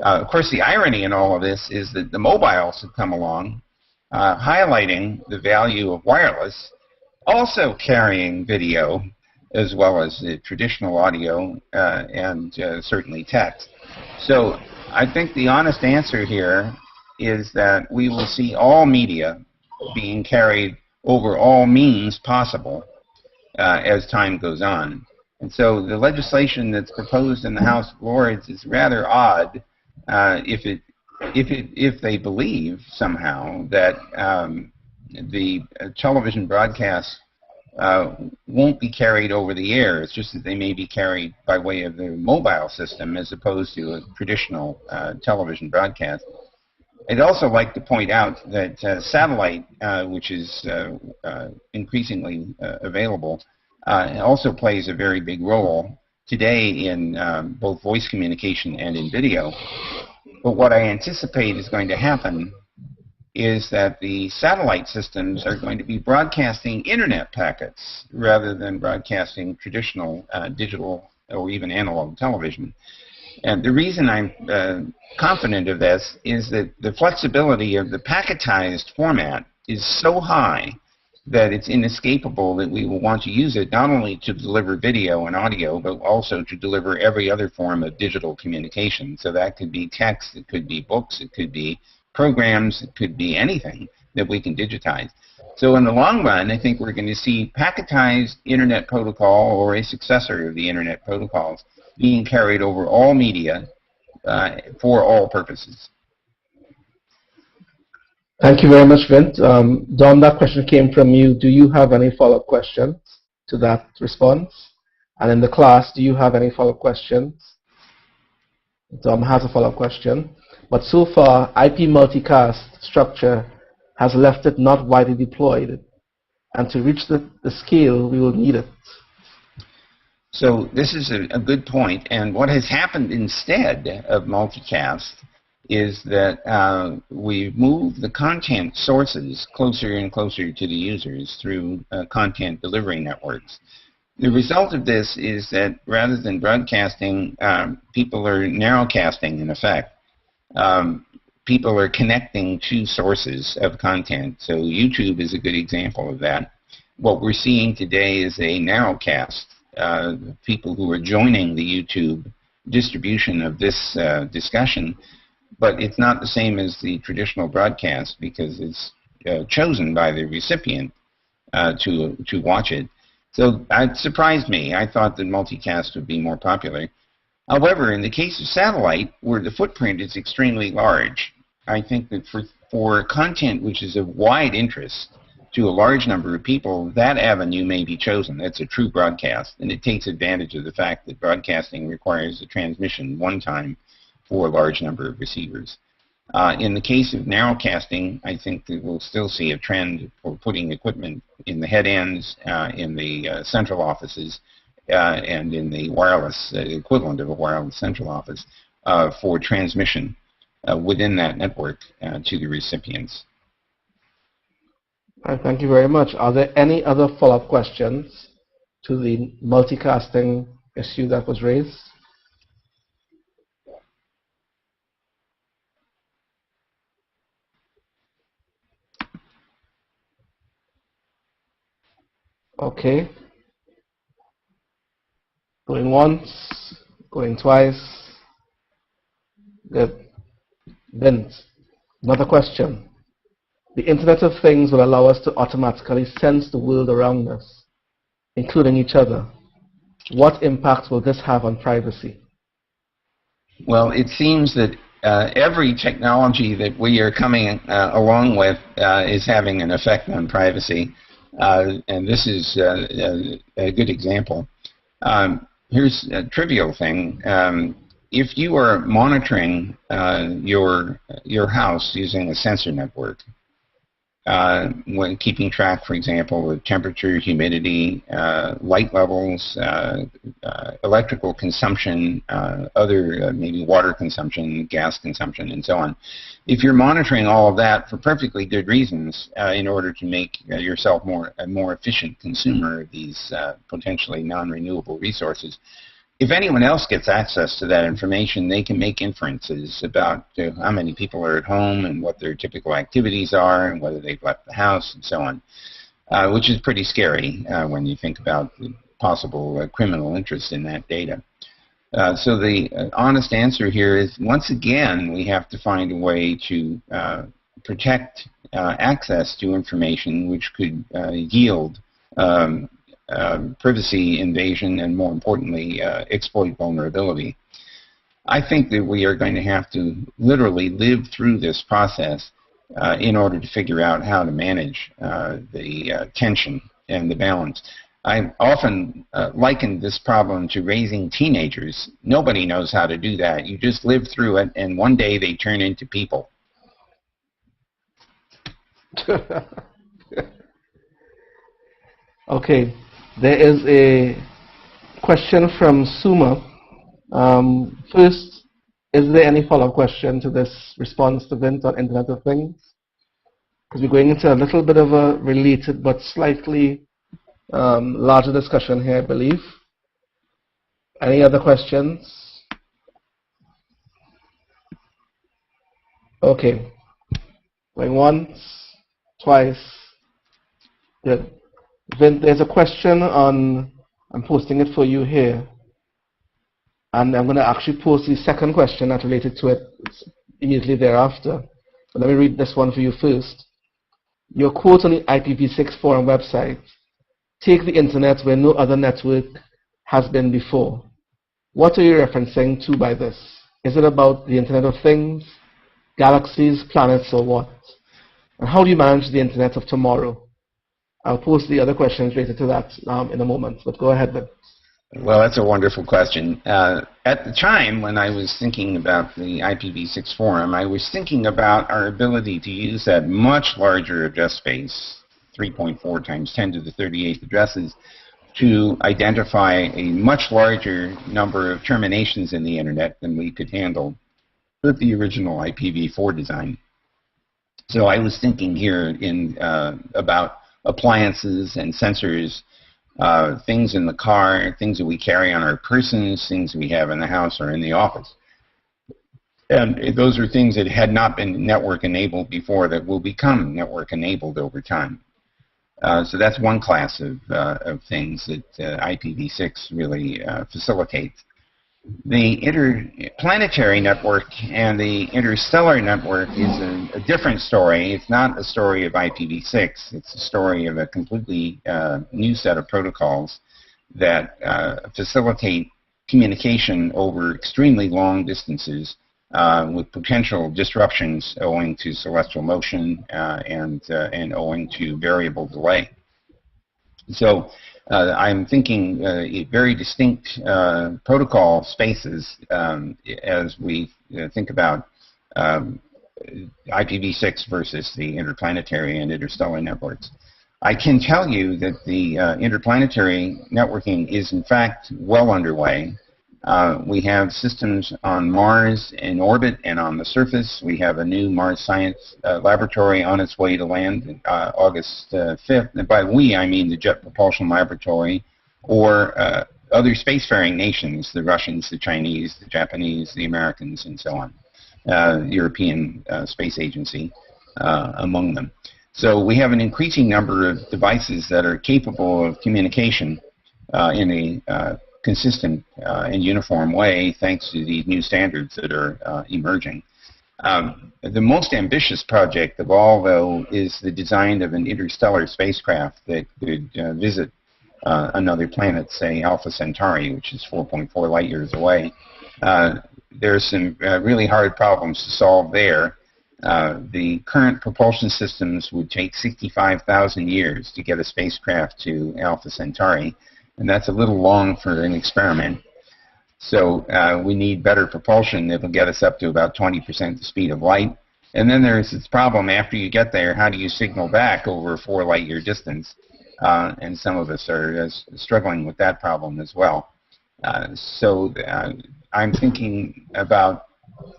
Of course, the irony in all of this is that the mobiles have come along, highlighting the value of wireless, also carrying video as well as the traditional audio and certainly text. So I think the honest answer here is that we will see all media being carried over all means possible as time goes on. And so the legislation that's proposed in the House of Lords is rather odd if they believe somehow that the television broadcasts won't be carried over the air. It's just that they may be carried by way of the mobile system as opposed to a traditional television broadcast. I'd also like to point out that satellite, which is increasingly available, also plays a very big role today in both voice communication and in video. But what I anticipate is going to happen is that the satellite systems are going to be broadcasting internet packets rather than broadcasting traditional digital or even analog television. And the reason I'm confident of this is that the flexibility of the packetized format is so high that it's inescapable that we will want to use it not only to deliver video and audio, but also to deliver every other form of digital communication. So that could be text, it could be books, it could be programs, it could be anything that we can digitize. So in the long run, I think we're going to see packetized internet protocol or a successor of the internet protocols being carried over all media for all purposes. Thank you very much, Vint. Dom, that question came from you. Do you have any follow-up questions to that response? And in the class, do you have any follow-up questions? Dom has a follow-up question. But so far, IP multicast structure has left it not widely deployed. And to reach the scale, we will need it. So this is a good point. And what has happened instead of multicast is that we've moved the content sources closer and closer to the users through content delivery networks. The result of this is that rather than broadcasting, people are narrowcasting in effect. People are connecting to sources of content. So YouTube is a good example of that. What we're seeing today is a narrowcast. People who are joining the YouTube distribution of this discussion, but it's not the same as the traditional broadcast because it's chosen by the recipient to watch it. So it surprised me. I thought that multicast would be more popular. However, in the case of satellite, where the footprint is extremely large, I think that for content which is of wide interest to a large number of people, that avenue may be chosen. That's a true broadcast, and it takes advantage of the fact that broadcasting requires a transmission one time for a large number of receivers. In the case of narrowcasting, I think that we'll still see a trend for putting equipment in the head ends, in the central offices, and in the wireless equivalent of a wireless central office for transmission within that network to the recipients. All right, thank you very much. Are there any other follow-up questions to the multicasting issue that was raised? Okay. Going once, going twice. Good. Vint, another question. The Internet of Things will allow us to automatically sense the world around us, including each other. What impact will this have on privacy? Well, it seems that every technology that we are coming along with is having an effect on privacy. And this is a good example. Here's a trivial thing. If you are monitoring your house using a sensor network, when keeping track, for example, of temperature, humidity, light levels, electrical consumption, other maybe water consumption, gas consumption, and so on. If you're monitoring all of that for perfectly good reasons in order to make yourself a more efficient consumer of these potentially non-renewable resources, if anyone else gets access to that information, they can make inferences about how many people are at home and what their typical activities are and whether they've left the house and so on, which is pretty scary when you think about the possible criminal interest in that data. So the honest answer here is, once again, we have to find a way to protect access to information which could yield privacy invasion and, more importantly, exploit vulnerability. I think that we are going to have to literally live through this process in order to figure out how to manage the tension and the balance. I've often likened this problem to raising teenagers. Nobody knows how to do that. You just live through it, and one day they turn into people. Okay. There is a question from Suma. First, is there any follow-up question to this response to Vint on Internet of Things? Because we're going into a little bit of a related but slightly larger discussion here, I believe. Any other questions? Okay. Going once, twice. Good. Vint, there's a question on, I'm posting it for you here. And I'm going to actually post the second question that's related to it immediately thereafter. But let me read this one for you first. Your quote on the IPv6 forum website, take the internet where no other network has been before. What are you referencing to by this? Is it about the Internet of Things, galaxies, planets, or what? And how do you manage the Internet of tomorrow? I'll post the other questions related to that in a moment, but go ahead, Vint. Well, that's a wonderful question. At the time when I was thinking about the IPv6 forum, I was thinking about our ability to use that much larger address space, 3.4 times 10 to the 38th addresses, to identify a much larger number of terminations in the internet than we could handle with the original IPv4 design. So I was thinking here about appliances and sensors, things in the car, things that we carry on our persons, things we have in the house or in the office. And those are things that had not been network enabled before that will become network enabled over time. So that's one class of things that IPv6 really facilitates. The interplanetary network and the interstellar network is a different story. It's not a story of IPv6. It's a story of a completely new set of protocols that facilitate communication over extremely long distances with potential disruptions owing to celestial motion and owing to variable delay. So I'm thinking very distinct protocol spaces as we think about IPv6 versus the interplanetary and interstellar networks. I can tell you that the interplanetary networking is in fact well underway. We have systems on Mars in orbit and on the surface. We have a new Mars Science Laboratory on its way to land August 5th. And by we, I mean the Jet Propulsion Laboratory or other spacefaring nations, the Russians, the Chinese, the Japanese, the Americans, and so on. European Space Agency among them. So we have an increasing number of devices that are capable of communication in a consistent and uniform way thanks to these new standards that are emerging. The most ambitious project of all, though, is the design of an interstellar spacecraft that could visit another planet, say Alpha Centauri, which is 4.4 light years away. There's some really hard problems to solve there. The current propulsion systems would take 65,000 years to get a spacecraft to Alpha Centauri, and that's a little long for an experiment. So we need better propulsion that will get us up to about 20% the speed of light. And then there's this problem after you get there, how do you signal back over a 4 light year distance? And some of us are struggling with that problem as well. So I'm thinking about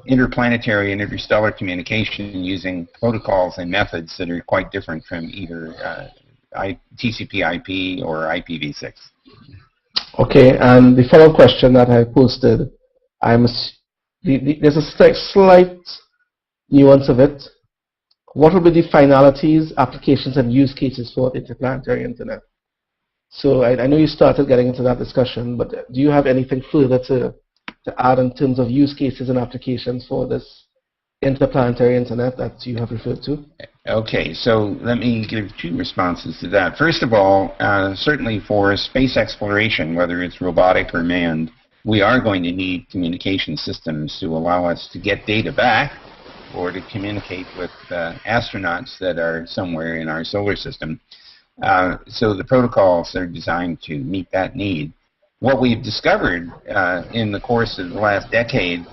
interplanetary and interstellar communication using protocols and methods that are quite different from either TCP/IP or IPv6. Okay, and the follow-up question that I posted, there's a slight nuance of it. What would be the finalities, applications, and use cases for the interplanetary internet? So I know you started getting into that discussion, but do you have anything further to add in terms of use cases and applications for this interplanetary internet that you have referred to? Okay, so let me give 2 responses to that. First of all, certainly for space exploration, whether it's robotic or manned, we are going to need communication systems to allow us to get data back or to communicate with astronauts that are somewhere in our solar system. So the protocols are designed to meet that need. What we've discovered in the course of the last decade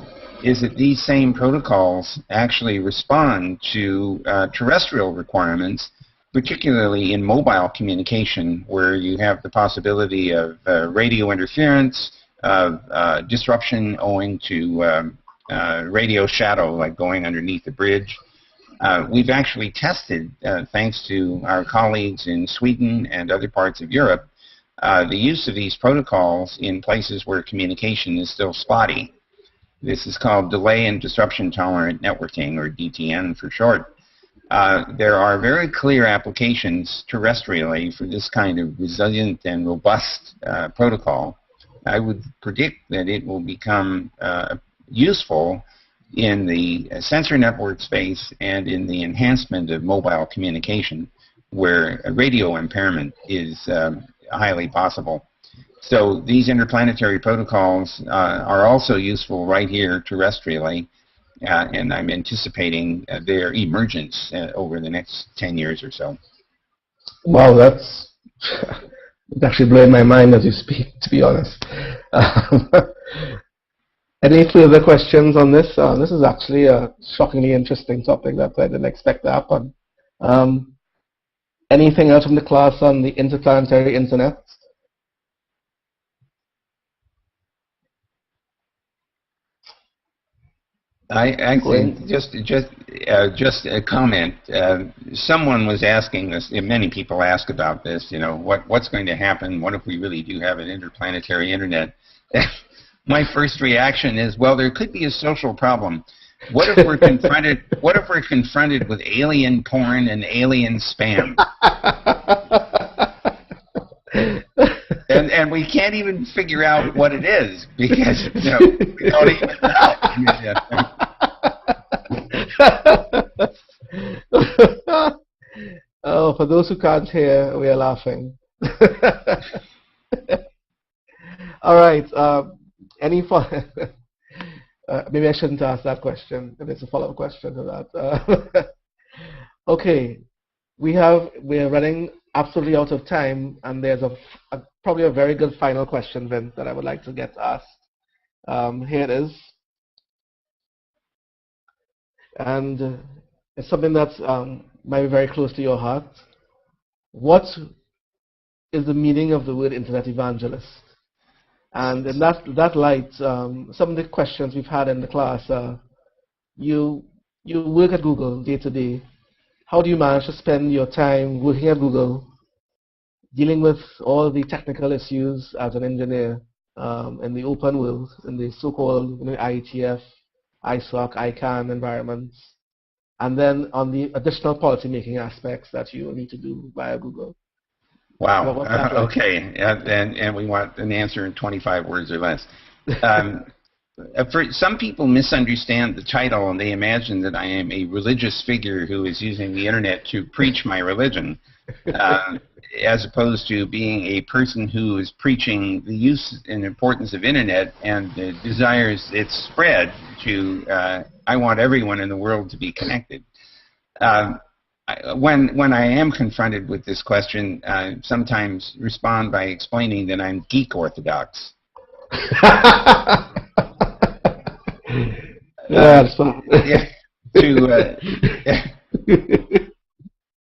is that these same protocols actually respond to terrestrial requirements, particularly in mobile communication, where you have the possibility of radio interference, of disruption owing to radio shadow, like going underneath a bridge. We've actually tested, thanks to our colleagues in Sweden and other parts of Europe, the use of these protocols in places where communication is still spotty. This is called delay and disruption tolerant networking, or DTN for short. There are very clear applications terrestrially for this kind of resilient and robust protocol. I would predict that it will become useful in the sensor network space and in the enhancement of mobile communication, where radio impairment is highly possible. So these interplanetary protocols are also useful right here terrestrially, and I'm anticipating their emergence over the next 10 years or so. Wow, that's it's actually blowing my mind as you speak, to be honest. Any further questions on this? This is actually a shockingly interesting topic that I didn't expect to happen. Anything else from the class on the interplanetary internet? I think just a comment. Someone was asking this, and many people ask about this. You know, what's going to happen? What if we really do have an interplanetary internet? My first reaction is, well, there could be a social problem. What if we're confronted? What if we're confronted with alien porn and alien spam? And we can't even figure out what it is because we don't even know. Oh, for those who can't hear, we are laughing. All right. Any maybe I shouldn't ask that question. It's a follow-up question to that. Okay, we're running absolutely out of time, and there's probably a very good final question, Vint, that I would like to get asked. Here it is, and it's something that's might be very close to your heart. What is the meaning of the word internet evangelist? And in that light, some of the questions we've had in the class, you work at Google day to day. How do you manage to spend your time working at Google, dealing with all the technical issues as an engineer in the open world, in the so-called IETF, ISOC, ICANN environments, and then on the additional policy-making aspects that you need to do via Google? Wow. Okay. And we want an answer in 25 words or less. For some people misunderstand the title, and they imagine that I am a religious figure who is using the internet to preach my religion, as opposed to being a person who is preaching the use and importance of internet and desires its spread to, I want everyone in the world to be connected. When I am confronted with this question, I sometimes respond by explaining that I'm geek orthodox. That's fun.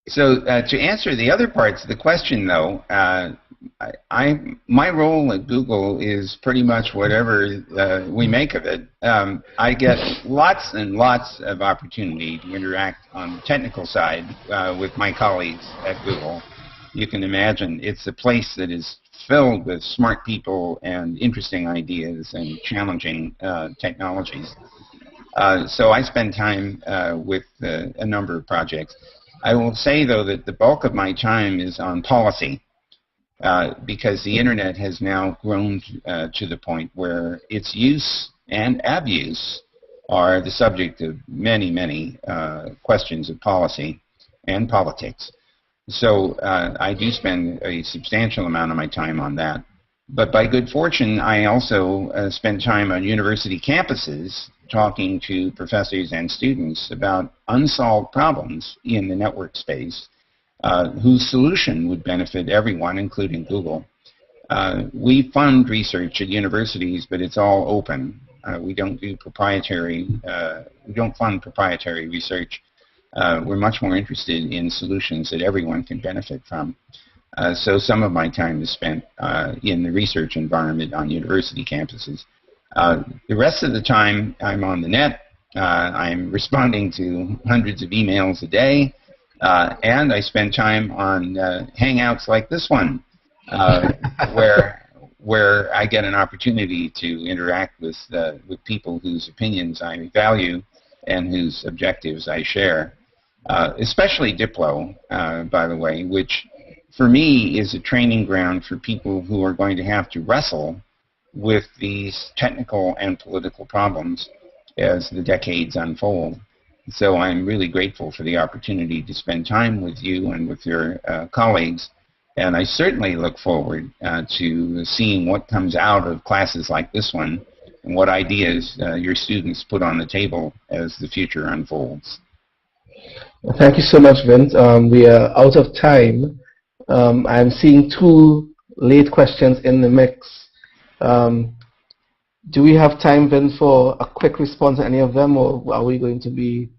So to answer the other parts of the question, though, my role at Google is pretty much whatever we make of it. I get lots and lots of opportunity to interact on the technical side with my colleagues at Google. You can imagine it's a place that is filled with smart people and interesting ideas and challenging technologies. So I spend time with a number of projects. I will say, though, that the bulk of my time is on policy. Because the internet has now grown to the point where its use and abuse are the subject of many, many questions of policy and politics. So I do spend a substantial amount of my time on that. But by good fortune, I also spend time on university campuses talking to professors and students about unsolved problems in the network space, whose solution would benefit everyone, including Google. We fund research at universities, but it's all open. We don't do proprietary. We don't fund proprietary research. We're much more interested in solutions that everyone can benefit from. So some of my time is spent in the research environment on university campuses. The rest of the time, I'm on the net. I'm responding to hundreds of emails a day, and I spend time on hangouts like this one, where I get an opportunity to interact with people whose opinions I value and whose objectives I share. Especially Diplo, by the way, which for me is a training ground for people who are going to have to wrestle with these technical and political problems as the decades unfold. So I'm really grateful for the opportunity to spend time with you and with your colleagues, and I certainly look forward to seeing what comes out of classes like this one and what ideas your students put on the table as the future unfolds. Well, thank you so much, Vint. We are out of time. I'm seeing 2 late questions in the mix. Do we have time, Vint, for a quick response to any of them, or are we going to be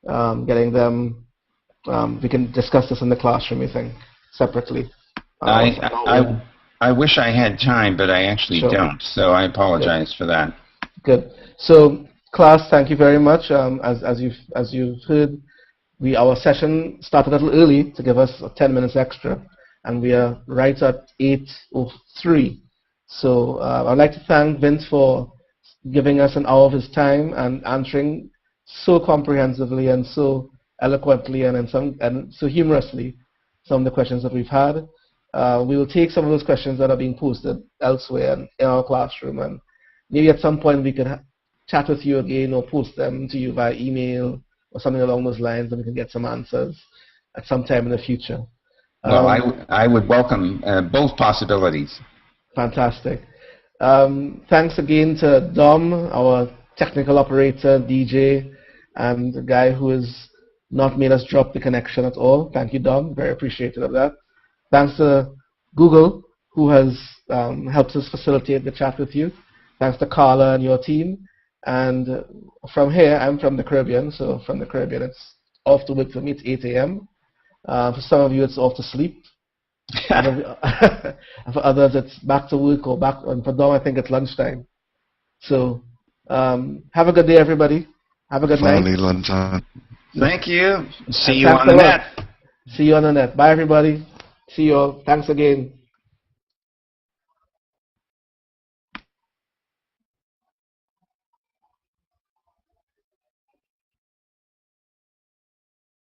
getting them? We can discuss this in the classroom, I think, separately. I wish I had time, but I actually don't, so I apologize for that. Good. So, class, thank you very much. As you've heard, our session started a little early to give us 10 minutes extra, and we are right at 8:03. So I'd like to thank Vint for giving us an hour of his time and answering so comprehensively and so eloquently and so humorously some of the questions that we've had. We will take some of those questions that are being posted elsewhere in our classroom, and maybe at some point we could chat with you again or post them to you via email or something along those lines, and we can get some answers at some time in the future. Well, I would welcome both possibilities. Fantastic. Thanks again to Dom, our technical operator, DJ, and the guy who has not made us drop the connection at all. Thank you, Dom. Very appreciative of that. Thanks to Google, who has helped us facilitate the chat with you. Thanks to Carla and your team. And from here, I'm from the Caribbean, so from the Caribbean, it's off to work for me. It's 8 a.m. For some of you, it's off to sleep. And for others, it's back to work or back. And for Dom, I think it's lunchtime. So have a good day, everybody. Have a good night. Finally lunchtime. Thank you. See you on the net. See you on the net. Bye, everybody. See you all. Thanks again.